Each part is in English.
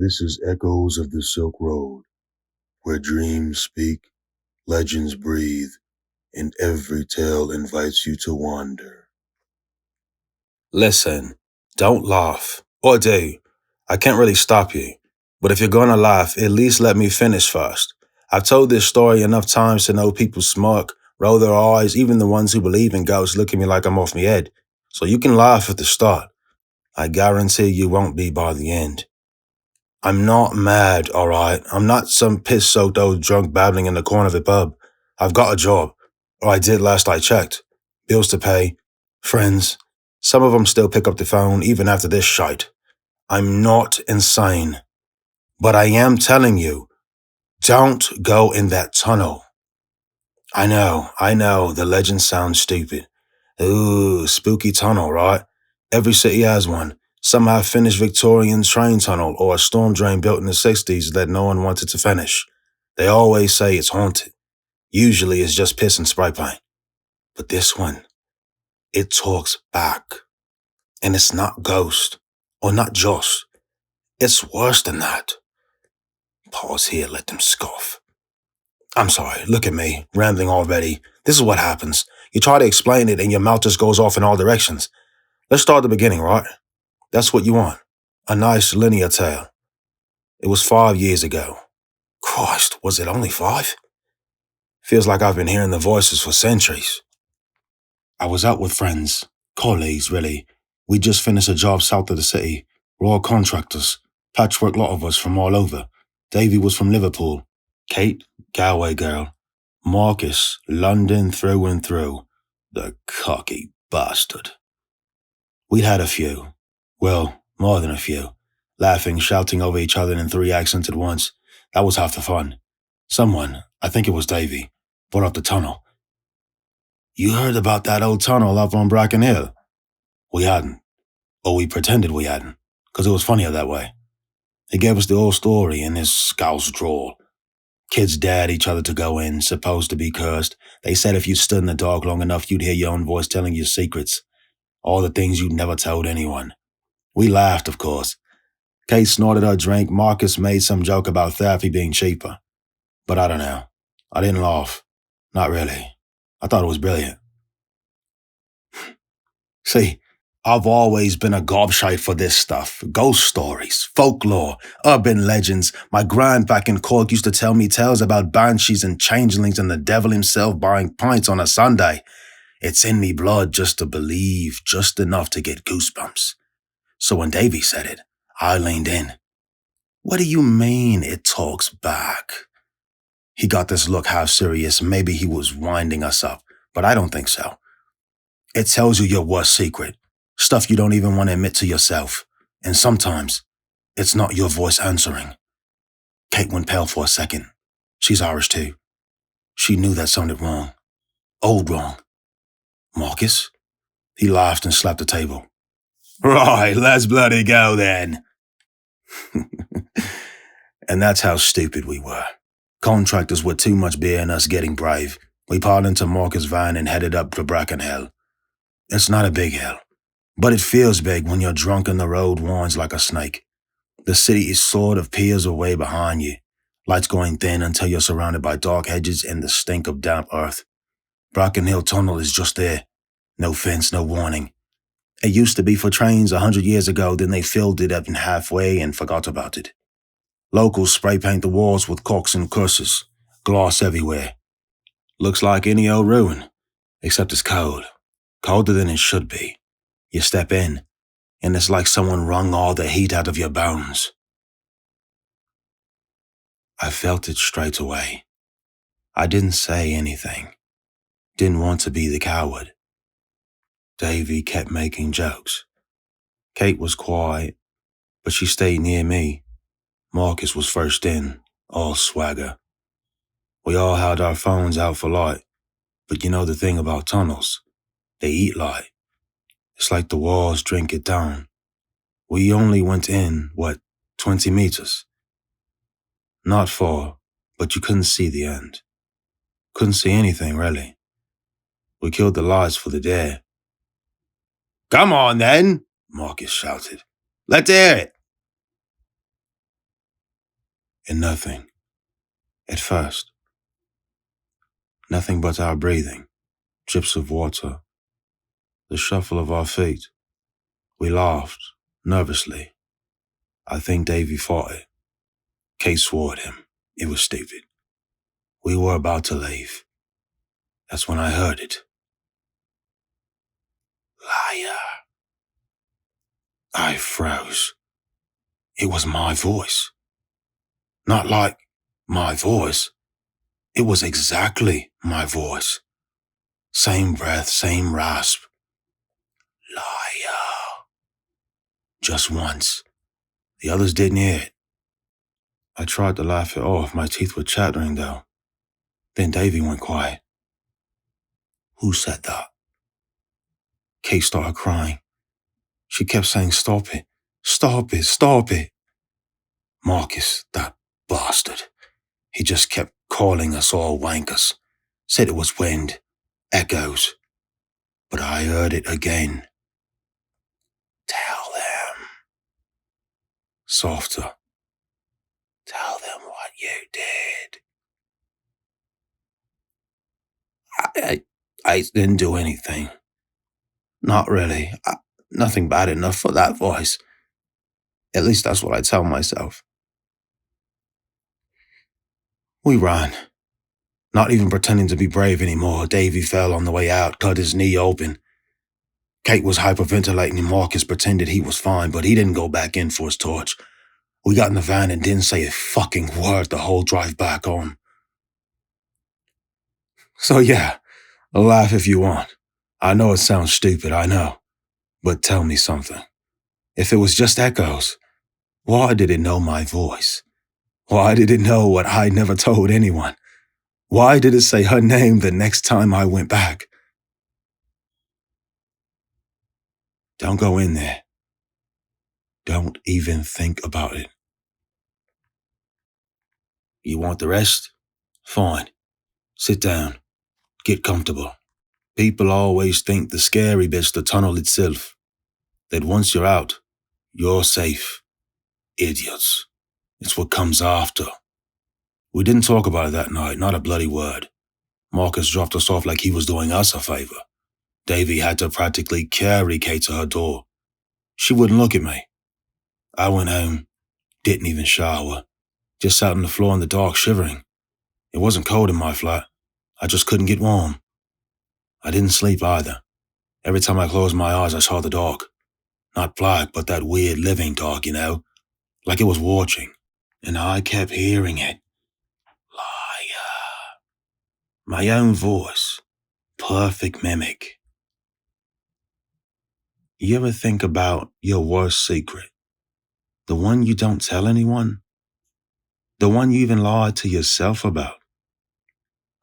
This is Echoes of the Silk Road, where dreams speak, legends breathe, and every tale invites you to wander. Listen, don't laugh. Or do. I can't really stop you. But if you're gonna laugh, at least let me finish first. I've told this story enough times to know people smirk, roll their eyes, even the ones who believe in ghosts look at me like I'm off my head. So you can laugh at the start. I guarantee you won't be by the end. I'm not mad, alright? I'm not some piss-soaked old drunk babbling in the corner of a pub. I've got a job. Or I did last I checked. Bills to pay. Friends. Some of them still pick up the phone even after this shite. I'm not insane. But I am telling you, don't go in that tunnel. I know, the legend sounds stupid. Ooh, spooky tunnel, right? Every city has one. Some have finished Victorian train tunnel or a storm drain built in the 60s that no one wanted to finish. They always say it's haunted. Usually it's just piss and spray paint. But this one, it talks back. And it's not ghost, or not just. It's worse than that. Pause here, let them scoff. I'm sorry, look at me, rambling already. This is what happens. You try to explain it and your mouth just goes off in all directions. Let's start at the beginning, right? That's what you want. A nice linear tale. It was 5 years ago. Christ, was it only 5? Feels like I've been hearing the voices for centuries. I was out with friends, colleagues really. We just finished a job south of the city. We're all contractors. Patchwork lot of us from all over. Davy was from Liverpool. Kate, Galway girl. Marcus, London through and through. The cocky bastard. We'd had a few. Well, more than a few. Laughing, shouting over each other in 3 accents at once. That was half the fun. Someone, I think it was Davy, brought up the tunnel. You heard about that old tunnel up on Bracken Hill? We hadn't. Or we pretended we hadn't, because it was funnier that way. He gave us the whole story in his scouse drawl. Kids dared each other to go in, supposed to be cursed. They said if you stood in the dark long enough, you'd hear your own voice telling you secrets. All the things you'd never told anyone. We laughed, of course. Kate snorted her drink. Marcus made some joke about therapy being cheaper. But I don't know. I didn't laugh. Not really. I thought it was brilliant. See, I've always been a gobshite for this stuff. Ghost stories, folklore, urban legends. My grand back in Cork used to tell me tales about banshees and changelings and the devil himself buying pints on a Sunday. It's in me blood just to believe, just enough to get goosebumps. So when Davy said it, I leaned in. What do you mean it talks back? He got this look half serious. Maybe he was winding us up, but I don't think so. It tells you your worst secret. Stuff you don't even want to admit to yourself. And sometimes, it's not your voice answering. Kate went pale for a second. She's Irish too. She knew that sounded wrong. Old wrong. Marcus? He laughed and slapped the table. Right, let's bloody go then. And that's how stupid we were. Contractors with too much beer and us getting brave. We piled into Marcus' van and headed up to Bracken Hill. It's not a big hill, but it feels big when you're drunk and the road winds like a snake. The city is sort of peers away behind you, lights going thin until you're surrounded by dark hedges and the stink of damp earth. Bracken Hill Tunnel is just there. No fence, no warning. It used to be for trains 100 years ago, then they filled it up in halfway and forgot about it. Locals spray paint the walls with corks and curses, glass everywhere. Looks like any old ruin, except it's cold. Colder than it should be. You step in, and it's like someone wrung all the heat out of your bones. I felt it straight away. I didn't say anything. Didn't want to be the coward. Davy kept making jokes. Kate was quiet, but she stayed near me. Marcus was first in, all swagger. We all had our phones out for light, but you know the thing about tunnels. They eat light. It's like the walls drink it down. We only went in, 20 meters? Not far, but you couldn't see the end. Couldn't see anything, really. We killed the lights for the day. Come on, then, Marcus shouted. Let's hear it. and nothing. At first, nothing but our breathing, drips of water, the shuffle of our feet. We laughed, nervously. I think Davy fought it. Kate swore at him. It was stupid. We were about to leave. That's when I heard it. Liar. I froze. It was my voice. Not like my voice. It was exactly my voice. Same breath, same rasp. Liar. Just once. The others didn't hear it. I tried to laugh it off. My teeth were chattering, though. Then Davy went quiet. Who said that? Kate started crying. She kept saying, stop it. Stop it. Stop it. Marcus, that bastard. He just kept calling us all wankers. Said it was wind. Echoes. But I heard it again. Tell them. Softer. Tell them what you did. I didn't do anything. Not really. Nothing bad enough for that voice. At least that's what I tell myself. We ran. Not even pretending to be brave anymore. Davy fell on the way out, cut his knee open. Kate was hyperventilating and Marcus pretended he was fine, but he didn't go back in for his torch. We got in the van and didn't say a fucking word the whole drive back home. So yeah, laugh if you want. I know it sounds stupid, I know. But tell me something. If it was just echoes, why did it know my voice? Why did it know what I never told anyone? Why did it say her name the next time I went back? Don't go in there. Don't even think about it. You want the rest? Fine. Sit down. Get comfortable. People always think the scary bit's the tunnel itself. That once you're out, you're safe. Idiots. It's what comes after. We didn't talk about it that night, not a bloody word. Marcus dropped us off like he was doing us a favor. Davy had to practically carry Kate to her door. She wouldn't look at me. I went home, didn't even shower, just sat on the floor in the dark shivering. It wasn't cold in my flat. I just couldn't get warm. I didn't sleep either. Every time I closed my eyes, I saw the dark. Not black, but that weird living dark, like it was watching. And I kept hearing it. Liar. My own voice. Perfect mimic. You ever think about your worst secret? The one you don't tell anyone? The one you even lied to yourself about?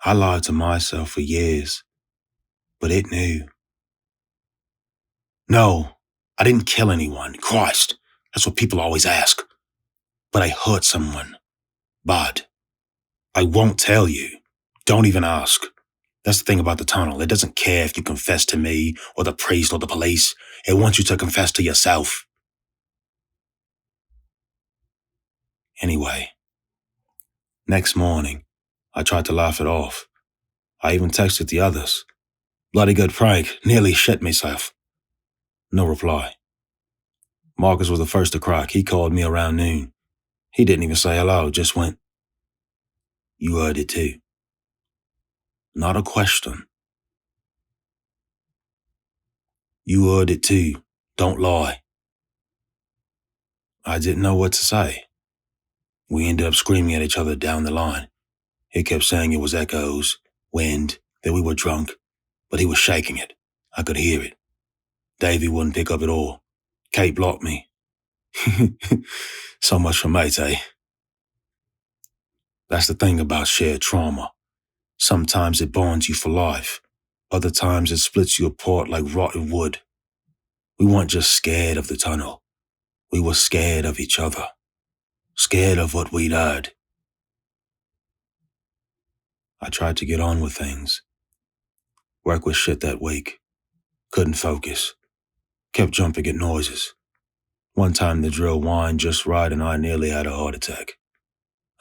I lied to myself for years, but it knew. No, I didn't kill anyone. Christ, that's what people always ask. But I hurt someone. Bad. I won't tell you. Don't even ask. That's the thing about the tunnel. It doesn't care if you confess to me or the priest or the police. It wants you to confess to yourself. Anyway, next morning, I tried to laugh it off. I even texted the others. Bloody good prank. Nearly shit myself. No reply. Marcus was the first to crack. He called me around noon. He didn't even say hello, just went, "You heard it too." Not a question. You heard it too. Don't lie. I didn't know what to say. We ended up screaming at each other down the line. He kept saying it was echoes, wind, that we were drunk, but he was shaking it. I could hear it. Davy wouldn't pick up at all. Kate blocked me. So much for mates, eh? That's the thing about shared trauma. Sometimes it bonds you for life. Other times it splits you apart like rotten wood. We weren't just scared of the tunnel. We were scared of each other. Scared of what we'd heard. I tried to get on with things. Work was shit that week. Couldn't focus. Kept jumping at noises. One time the drill whined just right and I nearly had a heart attack.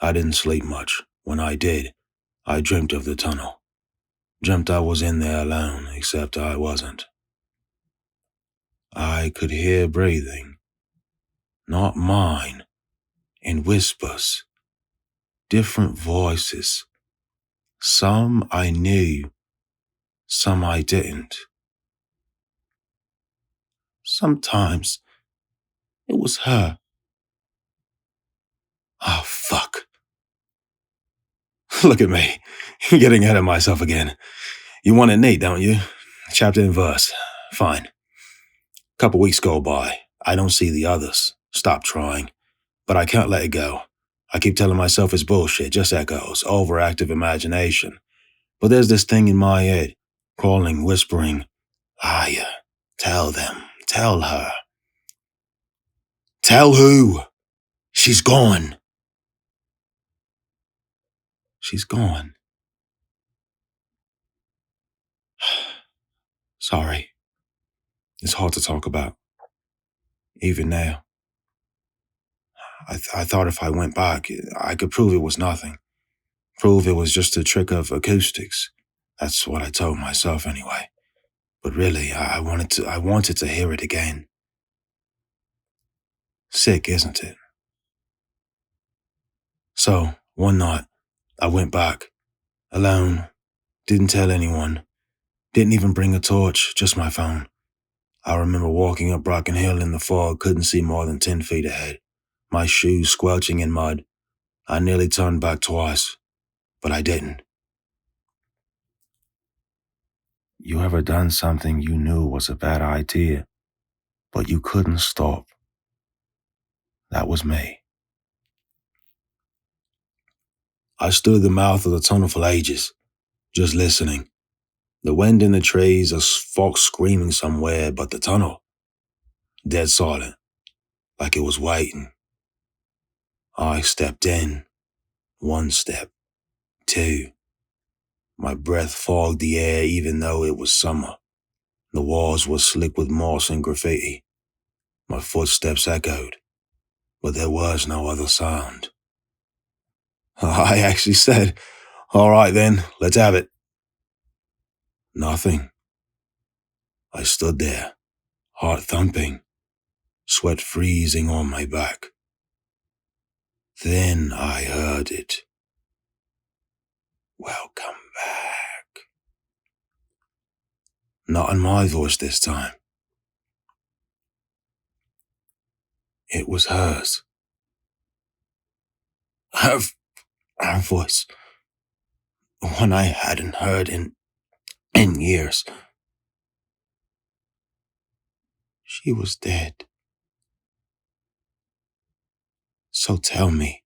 I didn't sleep much. When I did, I dreamt of the tunnel. Dreamt I was in there alone, except I wasn't. I could hear breathing, not mine, in whispers, different voices. Some I knew, some I didn't. Sometimes it was her. Oh, fuck. Look at me, getting ahead of myself again. You want it neat, don't you? Chapter and verse. Fine. Couple weeks go by. I don't see the others. Stop trying. But I can't let it go. I keep telling myself it's bullshit, just echoes, overactive imagination. But there's this thing in my head, crawling, whispering, liar. Tell them. Tell her. Tell who? She's gone. She's gone. Sorry. It's hard to talk about. Even now. I thought if I went back, I could prove it was nothing. Prove it was just a trick of acoustics. That's what I told myself anyway. But really, I wanted to hear it again. Sick, isn't it? So, one night, I went back. Alone. Didn't tell anyone. Didn't even bring a torch, just my phone. I remember walking up Bracken Hill in the fog, couldn't see more than 10 feet ahead. My shoes squelching in mud. I nearly turned back twice, but I didn't. You ever done something you knew was a bad idea, but you couldn't stop? That was me. I stood at the mouth of the tunnel for ages, just listening. The wind in the trees, a fox screaming somewhere, but the tunnel, dead silent, like it was waiting. I stepped in. 1 step. 2. My breath fogged the air even though it was summer. The walls were slick with moss and graffiti. My footsteps echoed, but there was no other sound. I actually said, "All right then, let's have it." Nothing. I stood there, heart thumping, sweat freezing on my back. Then I heard it. Welcome back. Not in my voice this time. It was hers. Her voice. One I hadn't heard in years. She was dead. So tell me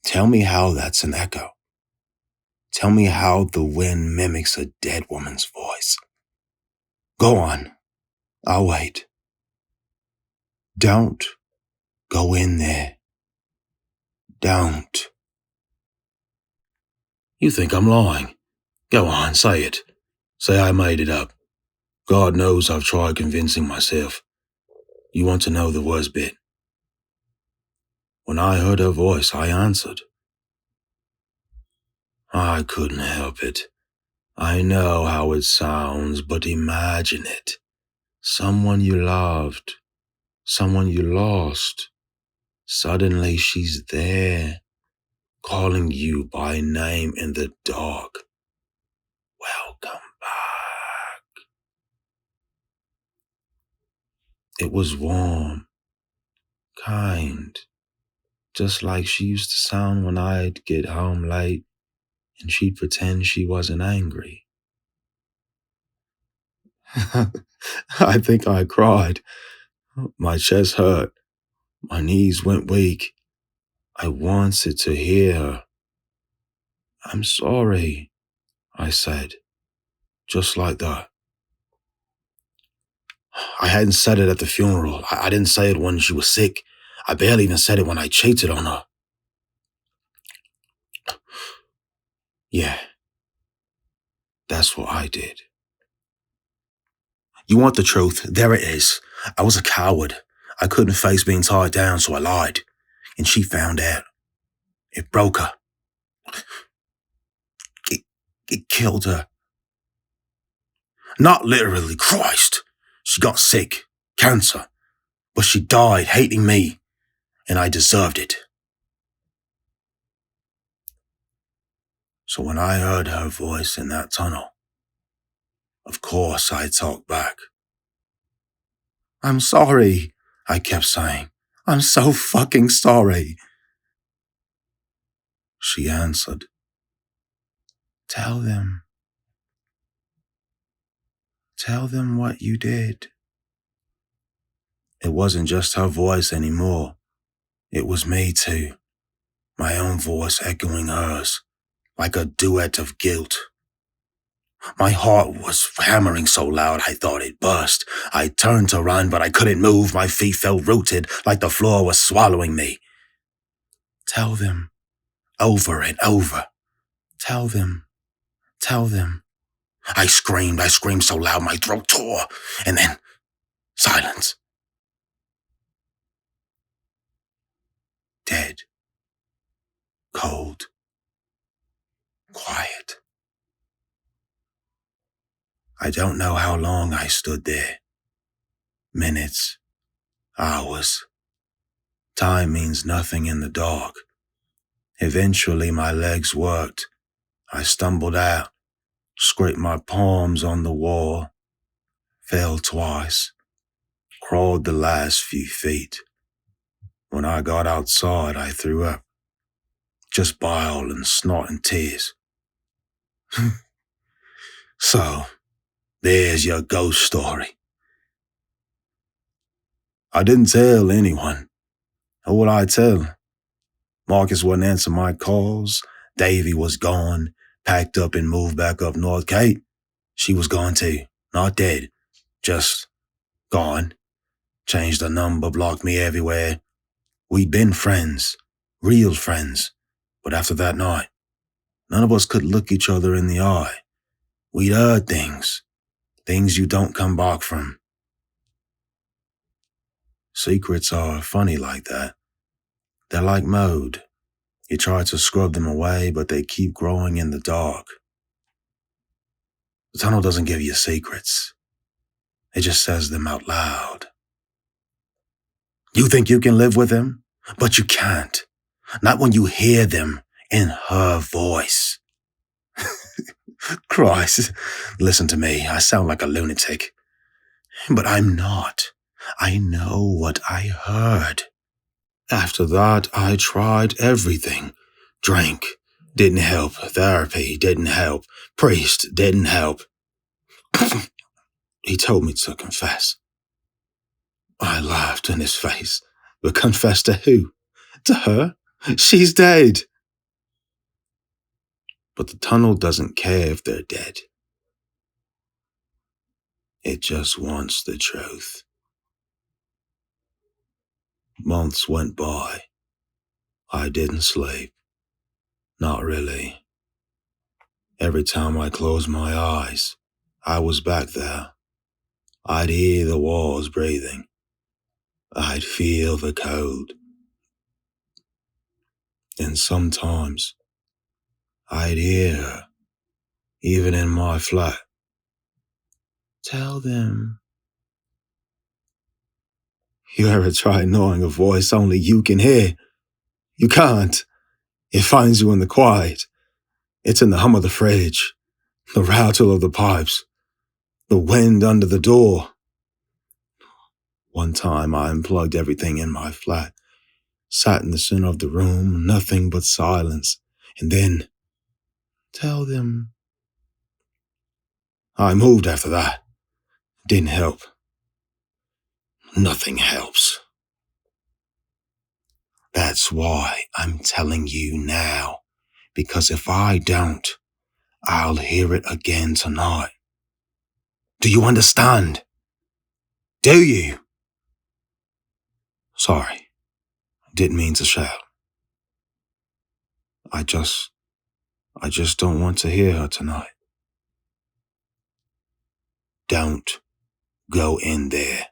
how that's an echo. Tell me how the wind mimics a dead woman's voice. Go on. I'll wait. Don't go in there. Don't. You think I'm lying? Go on, say it. Say I made it up. God knows I've tried convincing myself. You want to know the worst bit? When I heard her voice, I answered. I couldn't help it. I know how it sounds, but imagine it. Someone you loved, someone you lost. Suddenly she's there, calling you by name in the dark. Welcome back. It was warm, kind, just like she used to sound when I'd get home late and she'd pretend she wasn't angry. I think I cried. My chest hurt. My knees went weak. I wanted to hear her. I'm sorry, I said, just like that. I hadn't said it at the funeral. I didn't say it when she was sick. I barely even said it when I cheated on her. Yeah, that's what I did. You want the truth? There it is. I was a coward. I couldn't face being tied down, so I lied. And she found out. It broke her. It killed her. Not literally, Christ. She got sick, cancer, but she died hating me, and I deserved it. So when I heard her voice in that tunnel, of course I talked back. I'm sorry, I kept saying. I'm so fucking sorry. She answered, Tell them what you did. It wasn't just her voice anymore. It was me too, my own voice echoing hers, like a duet of guilt. My heart was hammering so loud I thought it burst. I turned to run, but I couldn't move. My feet felt rooted, like the floor was swallowing me. Tell them, over and over. Tell them. I screamed so loud my throat tore, and then silence. Dead. Cold. Quiet. I don't know how long I stood there. Minutes. Hours. Time means nothing in the dark. Eventually my legs worked. I stumbled out, scraped my palms on the wall, fell twice, crawled the last few feet. When I got outside, I threw up. Just bile and snot and tears. So, there's your ghost story. I didn't tell anyone. Who would I tell? Marcus wouldn't answer my calls. Davy was gone, packed up and moved back up north. Kate, she was gone too. Not dead. Just gone. Changed the number, blocked me everywhere. We'd been friends. Real friends. But after that night, none of us could look each other in the eye. We'd heard things. Things you don't come back from. Secrets are funny like that. They're like mold. You try to scrub them away, but they keep growing in the dark. The tunnel doesn't give you secrets. It just says them out loud. You think you can live with them, but you can't. Not when you hear them in her voice. Christ, listen to me. I sound like a lunatic. But I'm not. I know what I heard. After that, I tried everything. Drank. Didn't help. Therapy. Didn't help. Priest. Didn't help. He told me to confess. I laughed in his face. But confess to who? To her? She's dead. But the tunnel doesn't care if they're dead. It just wants the truth. Months went by. I didn't sleep. Not really. Every time I closed my eyes, I was back there. I'd hear the walls breathing. I'd feel the cold. And sometimes, I'd hear her, even in my flat. Tell them. You ever try knowing a voice only you can hear? You can't. It finds you in the quiet. It's in the hum of the fridge, the rattle of the pipes, the wind under the door. One time I unplugged everything in my flat, sat in the center of the room, nothing but silence, and then, tell them. I moved after that. Didn't help. Nothing helps. That's why I'm telling you now, because if I don't, I'll hear it again tonight. Do you understand? Do you? Sorry, didn't mean to shout. I just don't want to hear her tonight. Don't go in there.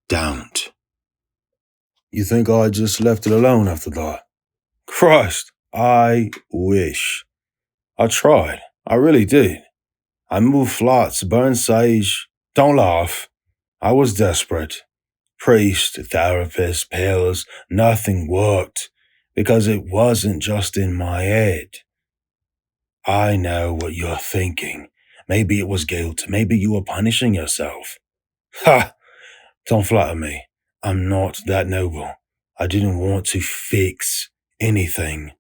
Don't. You think I just left it alone after that? Christ, I wish. I tried. I really did. I moved flots, burned sage. Don't laugh. I was desperate. Priest, therapist, pills, nothing worked because it wasn't just in my head. I know what you're thinking. Maybe it was guilt. Maybe you were punishing yourself. Ha! Don't flatter me. I'm not that noble. I didn't want to fix anything.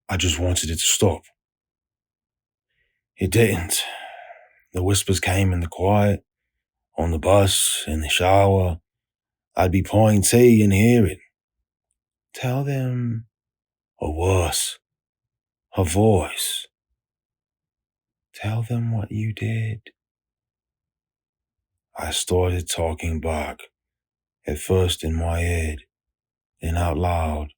I just wanted it to stop. It didn't. The whispers came in the quiet, on the bus, in the shower. I'd be pouring tea and hear it. Tell them, or worse, her voice. Tell them what you did. I started talking back, at first in my head, then out loud,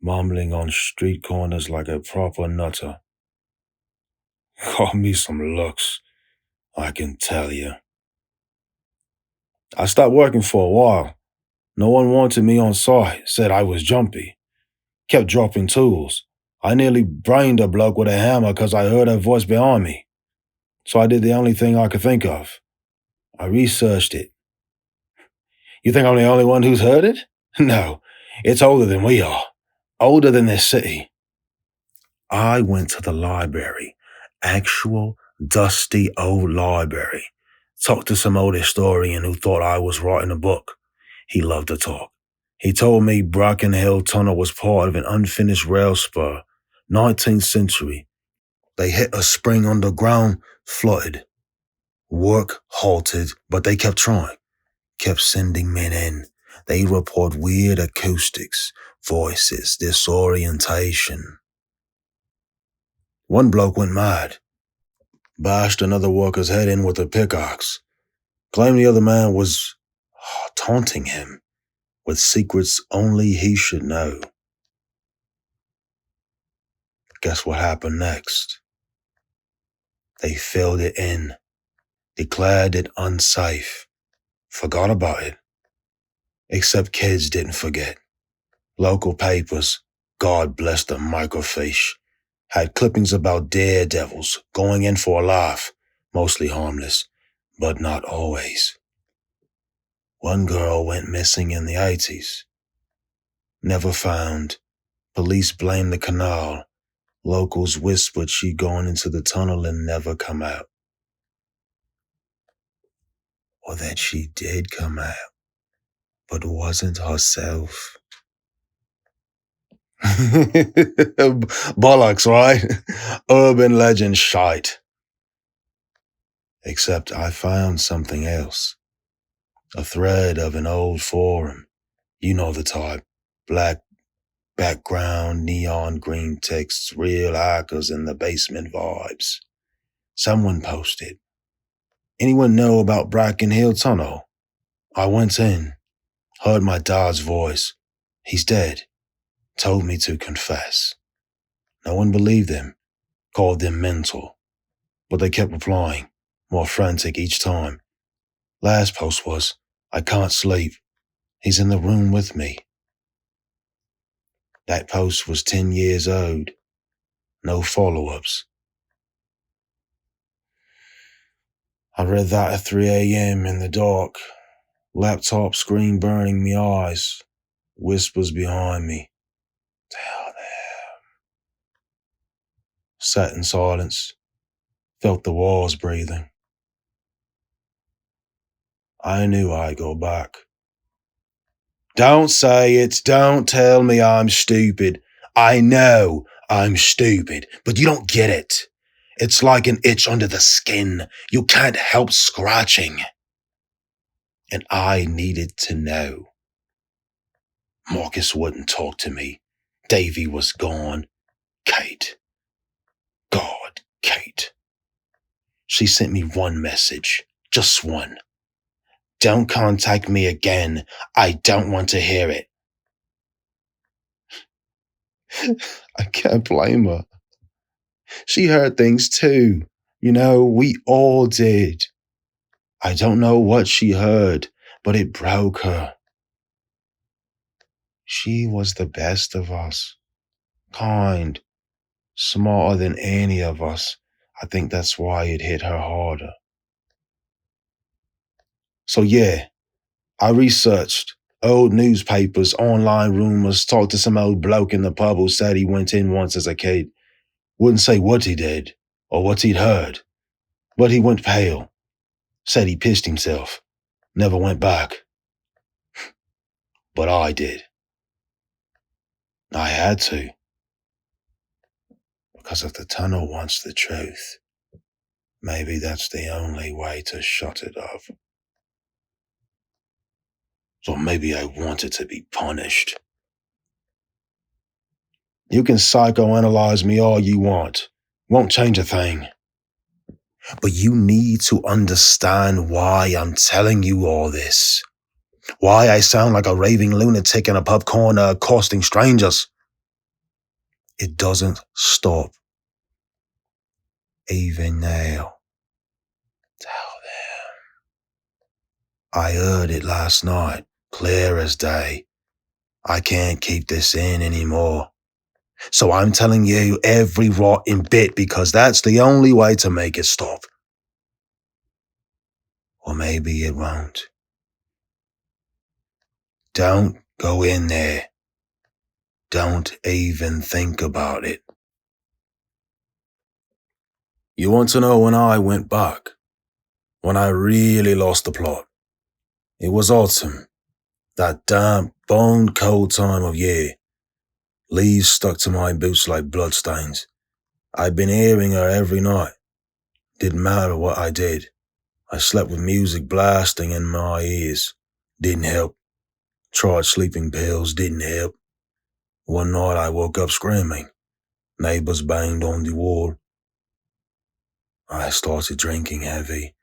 mumbling on street corners like a proper nutter. Got me some looks, I can tell you. I stopped working for a while. No one wanted me on site, said I was jumpy. Kept dropping tools. I nearly brained a bloke with a hammer because I heard her voice behind me. So I did the only thing I could think of. I researched it. You think I'm the only one who's heard it? No, it's older than we are. Older than this city. I went to the library. Actual, dusty old library. Talked to some old historian who thought I was writing a book. He loved to talk. He told me Bracken Hill Tunnel was part of an unfinished rail spur, 19th century. They hit a spring underground, flooded. Work halted, but they kept trying. Kept sending men in. They report weird acoustics, voices, disorientation. One bloke went mad. Bashed another worker's head in with a pickaxe. Claimed the other man was taunting him with secrets only he should know. Guess what happened next? They filled it in, declared it unsafe, forgot about it. Except kids didn't forget. Local papers, God bless the microfiche, had clippings about daredevils going in for a laugh, mostly harmless, but not always. One girl went missing in the 80s. Never found. Police blamed the canal. Locals whispered she'd gone into the tunnel and never come out. Or that she did come out, but wasn't herself. Bollocks, right? Urban legend shite. Except I found something else. A thread of an old forum. You know the type. Black background, neon green texts, real hackers in the basement vibes. Someone posted. Anyone know about Bracken Hill Tunnel? I went in, heard my dad's voice. He's dead. Told me to confess. No one believed him, called them mental. But they kept replying, more frantic each time. Last post was, I can't sleep. He's in the room with me. That post was 10 years old. No follow-ups. I read that at 3 a.m. in the dark. Laptop screen burning me eyes. Whispers behind me. Tell them. Sat in silence. Felt the walls breathing. I knew I'd go back. Don't say it. Don't tell me I'm stupid. I know I'm stupid, but you don't get it. It's like an itch under the skin. You can't help scratching. And I needed to know. Marcus wouldn't talk to me. Davy was gone. Kate. God, Kate. She sent me one message. Just one. Don't contact me again. I don't want to hear it. I can't blame her. She heard things too. You know, we all did. I don't know what she heard, but it broke her. She was the best of us. kind, smarter than any of us. I think that's why it hit her harder. So yeah, I researched old newspapers, online rumors, talked to some old bloke in the pub who said he went in once as a kid. Wouldn't say what he did or what he'd heard, but he went pale. Said he pissed himself. Never went back. But I did. I had to. Because if the tunnel wants the truth, maybe that's the only way to shut it off. So maybe I wanted to be punished. You can psychoanalyze me all you want. Won't change a thing. But you need to understand why I'm telling you all this. Why I sound like a raving lunatic in a pub corner accosting strangers. It doesn't stop. Even now. Tell them. I heard it last night, clear as day. I can't keep this in anymore. So I'm telling you every rotten bit because that's the only way to make it stop. Or maybe it won't. Don't go in there. Don't even think about it. You want to know when I went back? When I really lost the plot. It was autumn. That damp, bone-cold time of year. Leaves stuck to my boots like bloodstains. I'd been hearing her every night. Didn't matter what I did. I slept with music blasting in my ears. Didn't help. Tried sleeping pills. Didn't help. One night I woke up screaming. Neighbors banged on the wall. I started drinking heavy.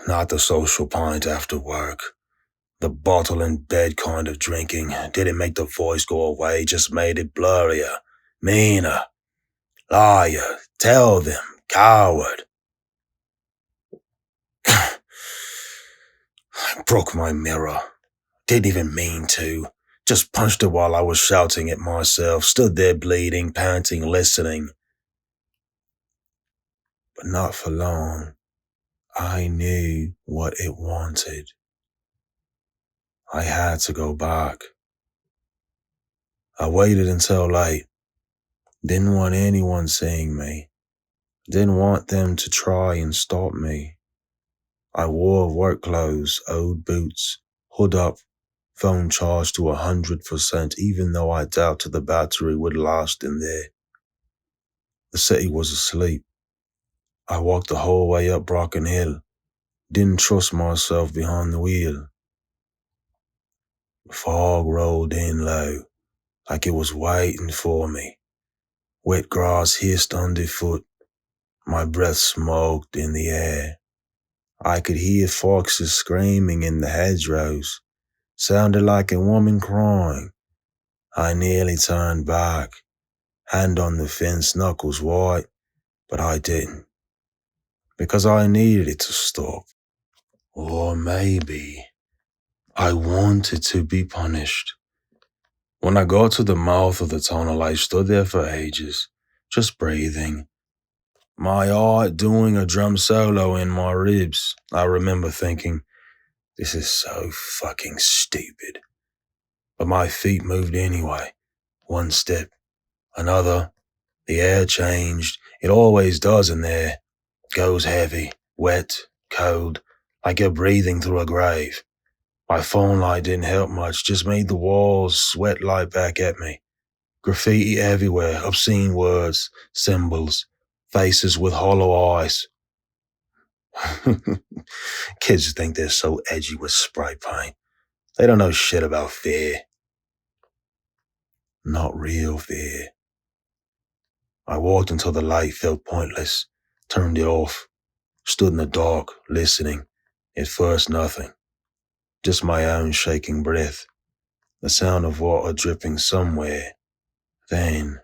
Not the social pint after work. The bottle in bed kind of drinking. Didn't make the voice go away, just made it blurrier. Meaner. Liar. Tell them. Coward. I broke my mirror. Didn't even mean to. Just punched it while I was shouting at myself. Stood there bleeding, panting, listening. But not for long. I knew what it wanted. I had to go back. I waited until late. Didn't want anyone seeing me. Didn't want them to try and stop me. I wore work clothes, old boots, hood up, phone charged to 100%, even though I doubted the battery would last in there. The city was asleep. I walked the whole way up Bracken Hill. Didn't trust myself behind the wheel. The fog rolled in low, like it was waiting for me. Wet grass hissed underfoot. My breath smoked in the air. I could hear foxes screaming in the hedgerows. Sounded like a woman crying. I nearly turned back, hand on the fence, knuckles white, but I didn't. Because I needed it to stop. Or maybe I wanted to be punished. When I got to the mouth of the tunnel, I stood there for ages, just breathing. My heart doing a drum solo in my ribs. I remember thinking, this is so fucking stupid. But my feet moved anyway. One step, another. The air changed. It always does in there. Goes heavy, wet, cold, like you're breathing through a grave. My phone light didn't help much, just made the walls sweat light back at me. Graffiti everywhere, obscene words, symbols, faces with hollow eyes. Kids think they're so edgy with spray paint. They don't know shit about fear. Not real fear. I walked until the light felt pointless, turned it off, stood in the dark, listening. At first, nothing. Just my own shaking breath, the sound of water dripping somewhere. Then,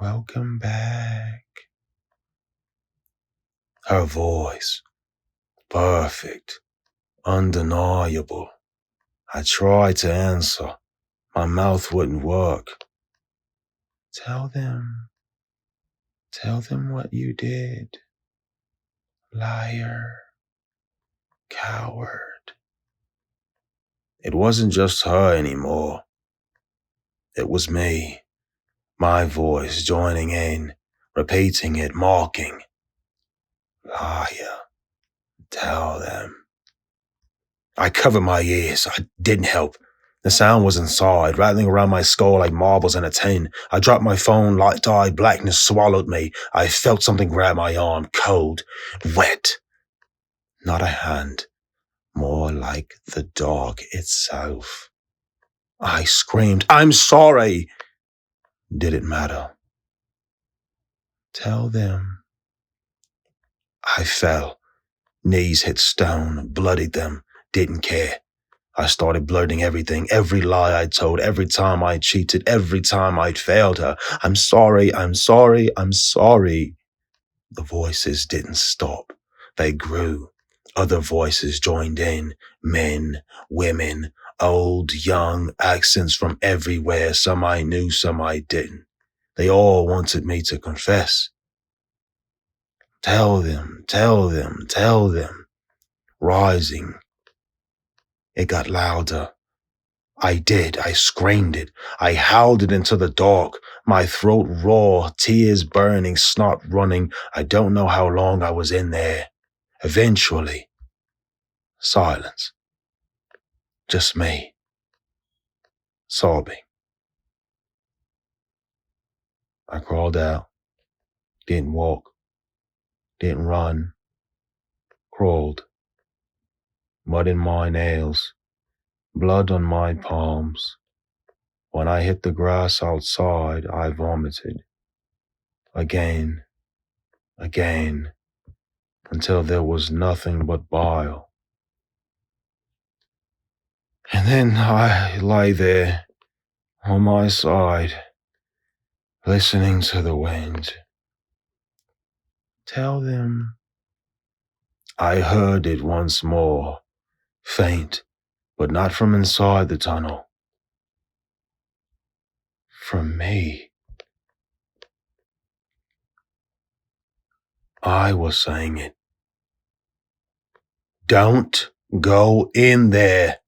welcome back. Her voice, perfect, undeniable. I tried to answer. My mouth wouldn't work. Tell them what you did. Liar. Coward. It wasn't just her anymore. It was me. My voice joining in, repeating it, mocking. Liar. Tell them. I covered my ears. I didn't help. The sound was inside, rattling around my skull like marbles in a tin. I dropped my phone, light died, blackness swallowed me. I felt something grab my arm, cold, wet. Not a hand, more like the dog itself. I screamed, I'm sorry. Did it matter? Tell them. I fell. Knees hit stone, bloodied them, didn't care. I started blurting everything, every lie I told, every time I cheated, every time I'd failed her. I'm sorry, I'm sorry, I'm sorry. The voices didn't stop. They grew. Other voices joined in. Men, women, old, young, accents from everywhere. Some I knew, some I didn't. They all wanted me to confess. Tell them, tell them, tell them. Rising. It got louder. I screamed it. I howled it into the dark. My throat raw, tears burning, snot running. I don't know how long I was in there. Eventually, silence. Just me. Sobbing. I crawled out. Didn't walk. Didn't run. Crawled. Mud in my nails. Blood on my palms. When I hit the grass outside, I vomited. Again. Again. Until there was nothing but bile. And then I lay there, on my side, listening to the wind. Tell them. I heard it once more, faint, but not from inside the tunnel. From me. I was saying it. Don't go in there.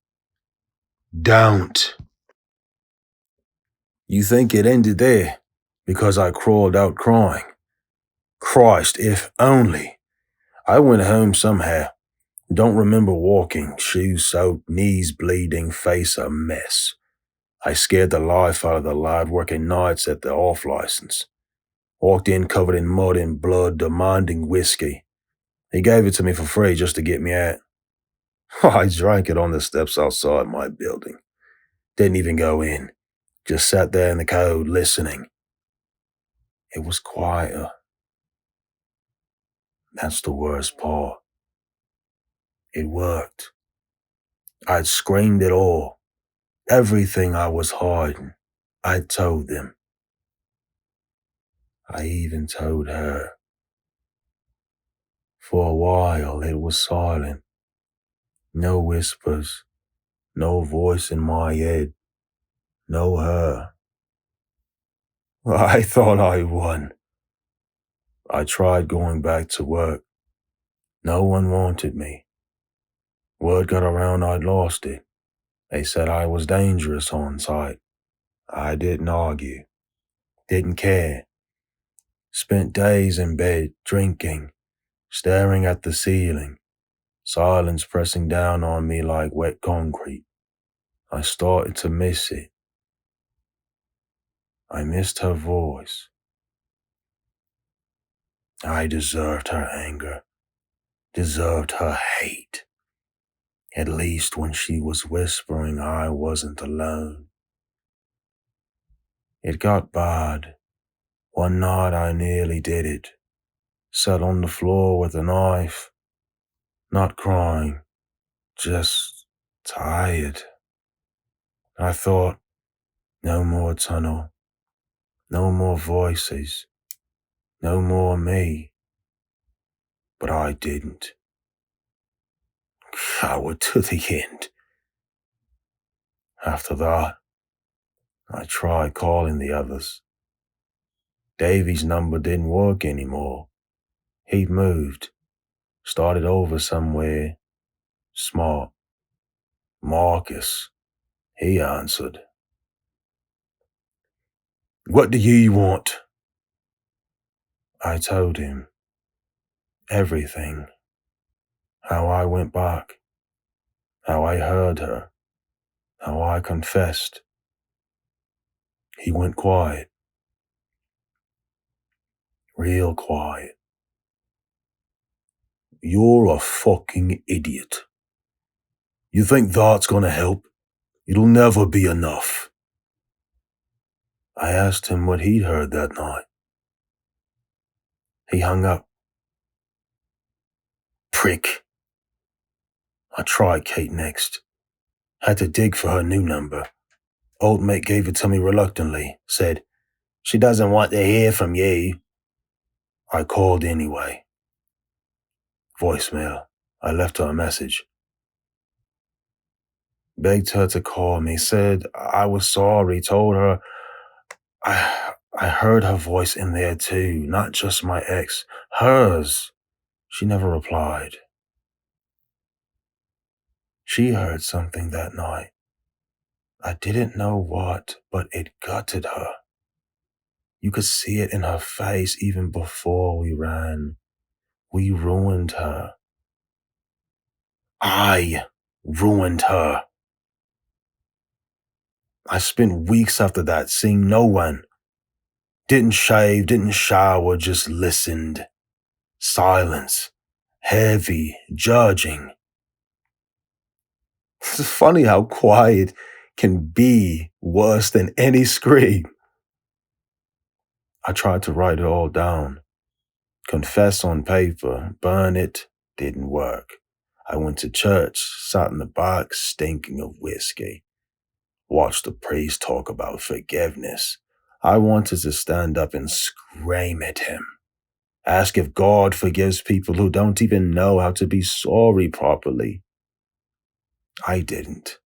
Don't. You think it ended there because I crawled out crying? Christ, if only. I went home somehow. Don't remember walking, shoes soaked, knees bleeding, face a mess. I scared the life out of the lad working nights at the off license. Walked in covered in mud and blood, demanding whiskey. He gave it to me for free just to get me out. I drank it on the steps outside my building. Didn't even go in. Just sat there in the cold, listening. It was quieter. That's the worst part. It worked. I'd screamed it all. Everything I was hiding. I told them. I even told her. For a while it was silent. No whispers. No voice in my head. No her. I thought I won. I tried going back to work. No one wanted me. Word got around I'd lost it. They said I was dangerous on site. I didn't argue. Didn't care. Spent days in bed, drinking, staring at the ceiling. Silence pressing down on me like wet concrete. I started to miss it. I missed her voice. I deserved her anger. Deserved her hate. At least when she was whispering, I wasn't alone. It got bad. One night I nearly did it. Sat on the floor with a knife. Not crying. Just tired. I thought, no more tunnel. No more voices. No more me. But I didn't. Coward to the end. After that, I tried calling the others. Davy's number didn't work anymore. He'd moved, started over somewhere. Smart. Marcus, he answered. What do you want? I told him. Everything. How I went back. How I heard her. How I confessed. He went quiet. Real quiet. You're a fucking idiot. You think that's gonna help? It'll never be enough. I asked him what he'd heard that night. He hung up. Prick. I tried Kate next. Had to dig for her new number. Old mate gave it to me reluctantly. Said, she doesn't want to hear from you. I called anyway. Voicemail. I left her a message. Begged her to call me. Said I was sorry. Told her I heard her voice in there too. Not just my ex. Hers. She never replied. She heard something that night. I didn't know what, but it gutted her. You could see it in her face even before we ran. We ruined her. I ruined her. I spent weeks after that seeing no one. Didn't shave, didn't shower, just listened. Silence. Heavy, judging. It's funny how quiet can be worse than any scream. I tried to write it all down. Confess on paper, burn it, didn't work. I went to church, sat in the box, stinking of whiskey. Watched the priest talk about forgiveness. I wanted to stand up and scream at him. Ask if God forgives people who don't even know how to be sorry properly. I didn't.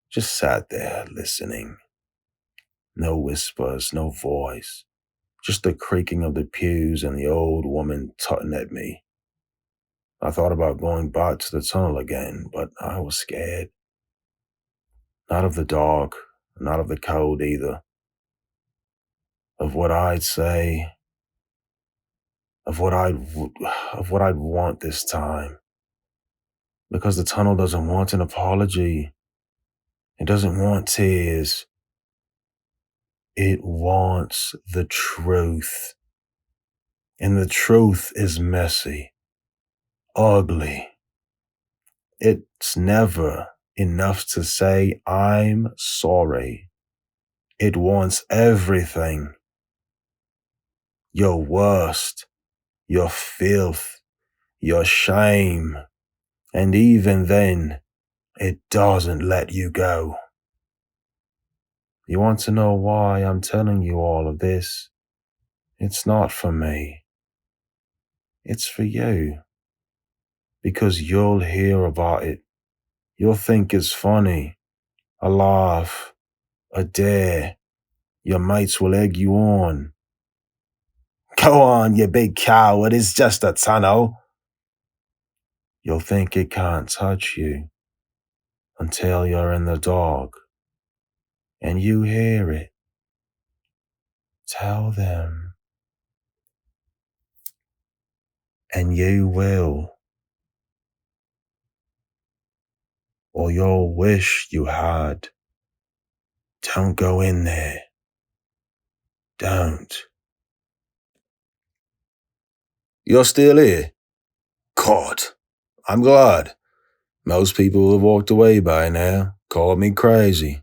Just sat there listening. No whispers, no voice. Just the creaking of the pews and the old woman tutting at me. I thought about going back to the tunnel again, but I was scared. Not of the dark, not of the cold either. Of what I'd say, of what I'd want this time. Because the tunnel doesn't want an apology. It doesn't want tears. It wants the truth. And the truth is messy, ugly. It's never enough to say, I'm sorry. It wants everything. Your worst, your filth, your shame. And even then, it doesn't let you go. You want to know why I'm telling you all of this? It's not for me. It's for you. Because you'll hear about it. You'll think it's funny, a laugh, a dare. Your mates will egg you on. Go on, you big coward, it's just a tunnel. You'll think it can't touch you until you're in the dark and you hear it. Tell them. And you will. Or you'll wish you had. Don't go in there. Don't. You're still here? God, I'm glad. Most people have walked away by now, called me crazy.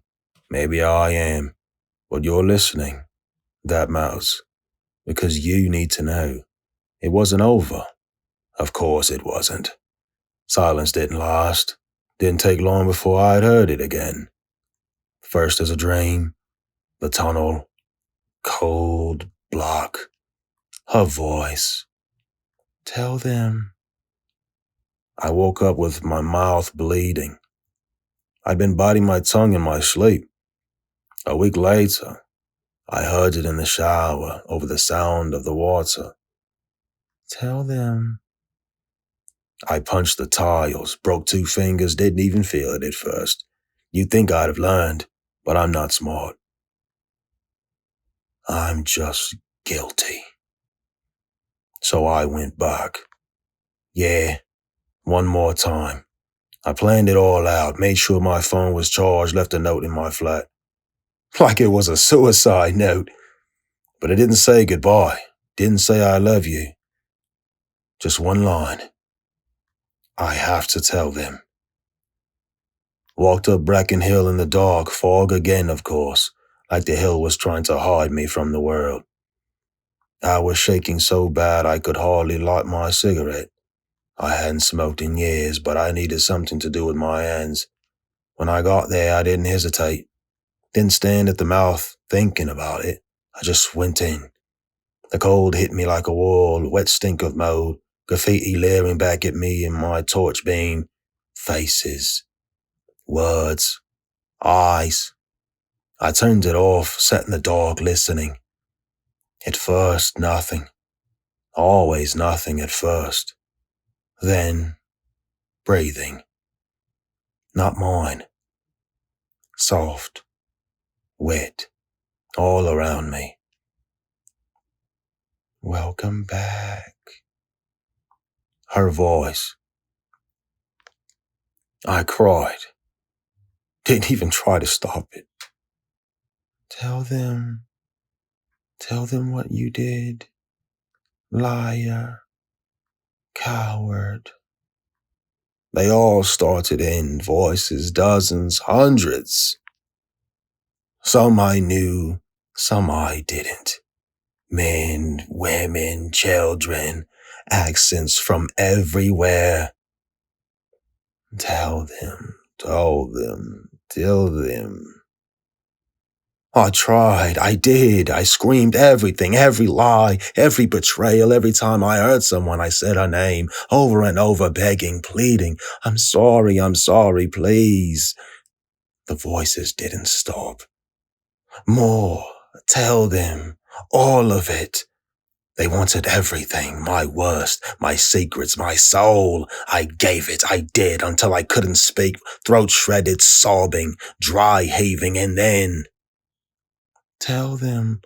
Maybe I am. But you're listening. That matters. Because you need to know. It wasn't over. Of course it wasn't. Silence didn't last. Didn't take long before I'd heard it again. First as a dream, the tunnel, cold, black. Her voice. Tell them. I woke up with my mouth bleeding. I'd been biting my tongue in my sleep. A week later, I heard it in the shower over the sound of the water. Tell them. I punched the tiles, broke 2 fingers, didn't even feel it at first. You'd think I'd have learned, but I'm not smart. I'm just guilty. So I went back. Yeah, one more time. I planned it all out, made sure my phone was charged, left a note in my flat. Like it was a suicide note. But it didn't say goodbye, didn't say I love you. Just one line. I have to tell them. Walked up Bracken Hill in the dark, fog again, of course, like the hill was trying to hide me from the world. I was shaking so bad I could hardly light my cigarette. I hadn't smoked in years, but I needed something to do with my hands. When I got there, I didn't hesitate. Didn't stand at the mouth thinking about it. I just went in. The cold hit me like a wall, wet stink of mold, graffiti leering back at me in my torch beam. Faces. Words. Eyes. I turned it off, sat in the dark listening. At first, nothing. Always nothing at first. Then, breathing. Not mine. Soft. Wet. All around me. Welcome back. Her voice. I cried. Didn't even try to stop it. Tell them what you did. Liar. Coward. They all started in, voices, dozens, hundreds. Some I knew, some I didn't. Men, women, children, accents from everywhere. Tell them. I tried, I did, I screamed everything, every lie, every betrayal. Every time I heard someone, I said her name, over and over, begging, pleading, I'm sorry, please. The voices didn't stop. More, tell them, all of it. They wanted everything, my worst, my secrets, my soul. I gave it, I did, until I couldn't speak, throat shredded, sobbing, dry heaving, and then... Tell them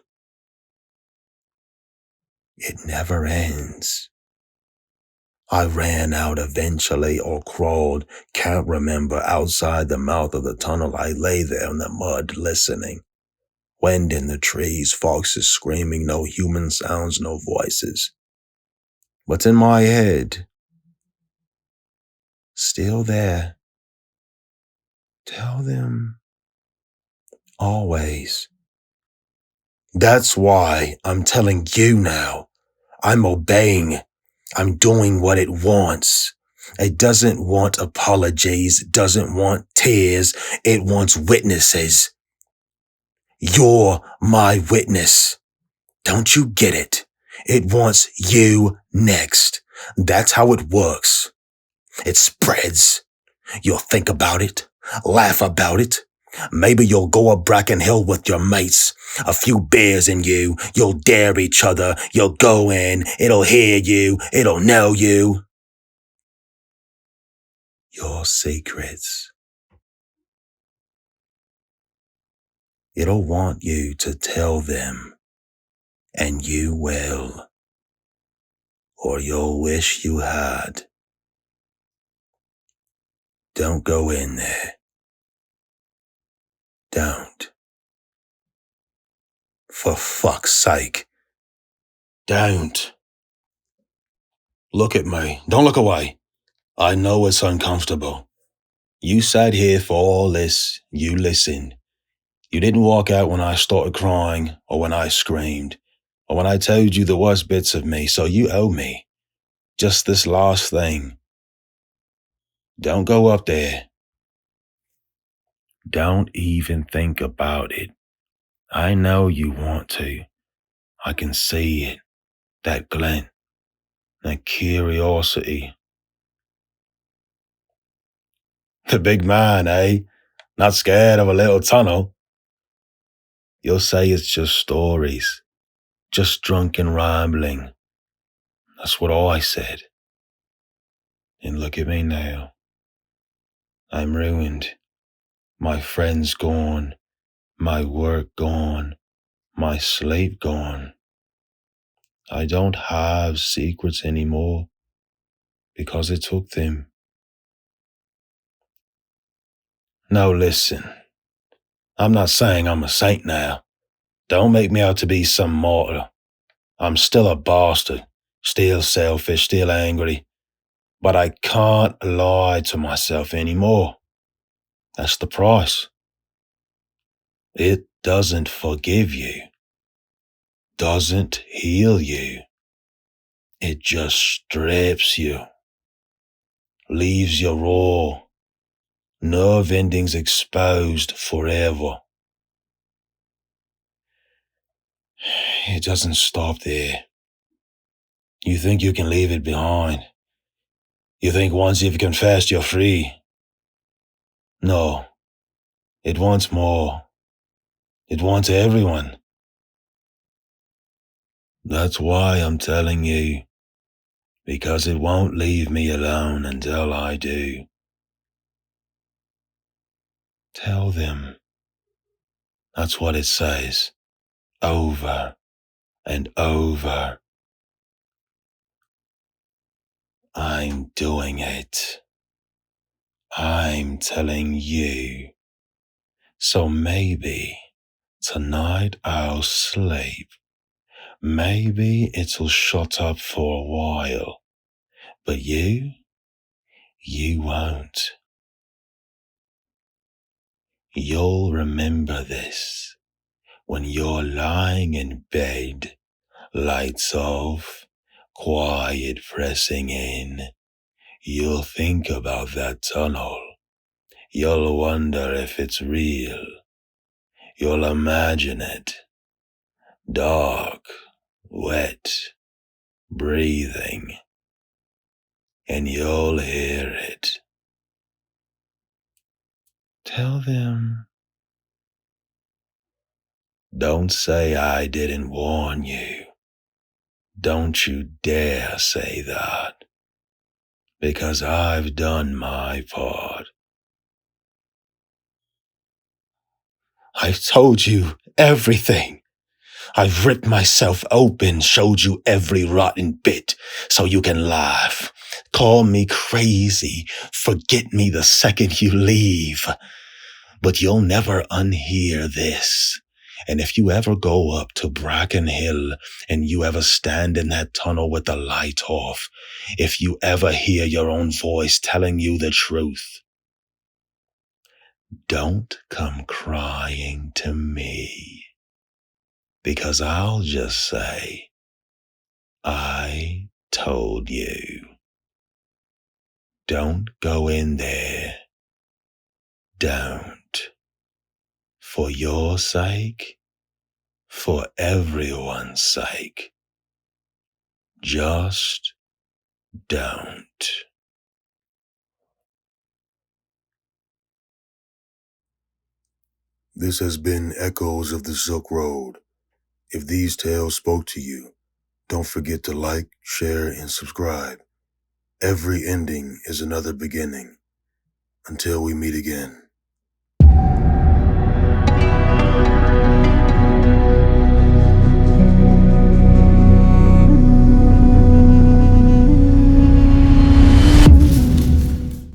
it never ends. I ran out eventually or crawled, can't remember, outside the mouth of the tunnel. I lay there in the mud listening. Wind in the trees, foxes screaming, no human sounds, no voices. What's in my head? Still there. Tell them. Always. That's why I'm telling you now. I'm obeying. I'm doing what it wants. It doesn't want apologies, doesn't want tears, it wants witnesses. You're my witness. Don't you get it? It wants you next. That's how it works. It spreads. You'll think about it, laugh about it. Maybe you'll go up Bracken Hill with your mates. A few beers in you. You'll dare each other. You'll go in. It'll hear you. It'll know you. Your secrets. It'll want you to tell them. And you will. Or you'll wish you had. Don't go in there. Don't. For fuck's sake. Don't. Look at me. Don't look away. I know it's uncomfortable. You sat here for all this. You listened. You didn't walk out when I started crying, or when I screamed, or when I told you the worst bits of me, so you owe me. Just this last thing. Don't go up there. Don't even think about it. I know you want to. I can see it. That glint. That curiosity. The big man, eh? Not scared of a little tunnel. You'll say it's just stories, just drunken rambling. That's what I said. And look at me now. I'm ruined. My friends gone, my work gone, my sleep gone. I don't have secrets anymore because it took them. Now listen, I'm not saying I'm a saint now. Don't make me out to be some martyr. I'm still a bastard, still selfish, still angry. But I can't lie to myself anymore. That's the price. It doesn't forgive you, doesn't heal you. It just strips you, leaves you raw, nerve endings exposed forever. It doesn't stop there. You think you can leave it behind. You think once you've confessed you're free. No, it wants more. It wants everyone. That's why I'm telling you, because it won't leave me alone until I do. Tell them. That's what it says, over and over. I'm doing it. I'm telling you. So maybe tonight I'll sleep. Maybe it'll shut up for a while. But you won't. You'll remember this when you're lying in bed, lights off, quiet pressing in. You'll think about that tunnel. You'll wonder if it's real. You'll imagine it. Dark, wet, breathing. And you'll hear it. Tell them. Don't say I didn't warn you. Don't you dare say that. Because I've done my part. I've told you everything. I've ripped myself open, showed you every rotten bit, so you can laugh. Call me crazy, forget me the second you leave. But you'll never unhear this. And if you ever go up to Bracken Hill and you ever stand in that tunnel with the light off, if you ever hear your own voice telling you the truth, don't come crying to me. Because I'll just say, I told you. Don't go in there. Don't. For your sake, for everyone's sake. Just don't. This has been Echoes of the Silk Road. If these tales spoke to you, don't forget to like, share, and subscribe. Every ending is another beginning. Until we meet again.